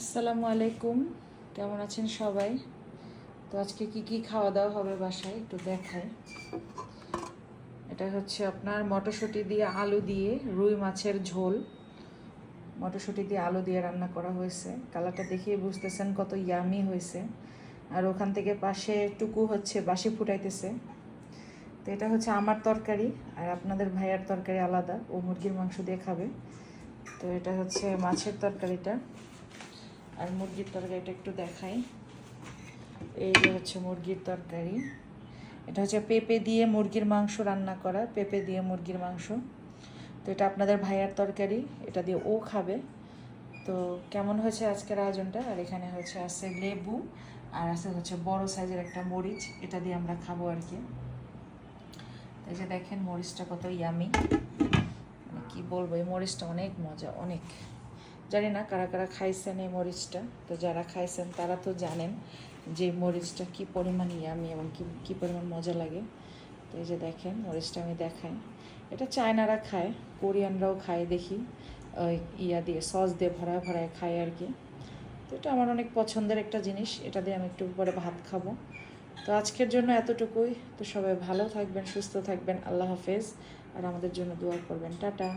আসসালামু আলাইকুম, কেমন আছেন সবাই? তো আজকে কি কি খাওয়া দাওয়া হবে বাসায় একটু দেখাই। এটা হচ্ছে আপনার মটরশুঁটি দিয়ে আলু দিয়ে রুই মাছের ঝোল। মটরশুঁটি দিয়ে আলু দিয়ে রান্না করা হয়েছে, কালারটা দেখিয়ে বুঝতেছেন কত ইয়ামি হয়েছে। আর ওখান থেকে পাশে টুকু হচ্ছে বাসি ফুটাইতেছে। তো এটা হচ্ছে আমার তরকারি, আর আপনাদের ভাইয়ার তরকারি আলাদা, ও মুরগির মাংস দিয়ে খাবে। তো এটা হচ্ছে মাছের তরকারিটা, আর মুরগির তরকারিটা একটু দেখাই। এই যে হচ্ছে মুরগির তরকারি, এটা হচ্ছে পেঁপে দিয়ে মুরগির মাংস রান্না করা, পেঁপে দিয়ে মুরগির মাংস। তো এটা আপনাদের ভাইয়ার তরকারি, এটা দিয়ে ও খাবে। তো কেমন হয়েছে আজকের আয়োজনটা। আর এখানে হচ্ছে আছে লেবু, আর আছে হচ্ছে বড় সাইজের একটা মরিচ, এটা দিয়ে আমরা খাবো আর কি। এই যে দেখেন মরিচটা কত ইয়ামি, মানে কী বলবো, এই মরিচটা অনেক মজা, অনেক। জানি না কারা কারা খাইছেন এই মরিচটা, তো যারা খাইছেন তারা তো জানেন যে মরিচটা কী পরিমাণ ইয়ামি এবং কী পরিমাণ মজা লাগে। তো এই যে দেখেন মরিচটা আমি দেখাই, এটা চায়নারা খায়, কোরিয়ানরাও খায় দেখি, ইয়া দিয়ে সস দিয়ে ভরায় ভরায় খায় আর কি। তো এটা আমার অনেক পছন্দের একটা জিনিস, এটা দিয়ে আমি একটু পরে ভাত খাবো। তো আজকের জন্য এতটুকুই। তো সবাই ভালো থাকবেন, সুস্থ থাকবেন, আল্লাহ হাফেজ। আর আমাদের জন্য দোয়া করবেন। টাটা।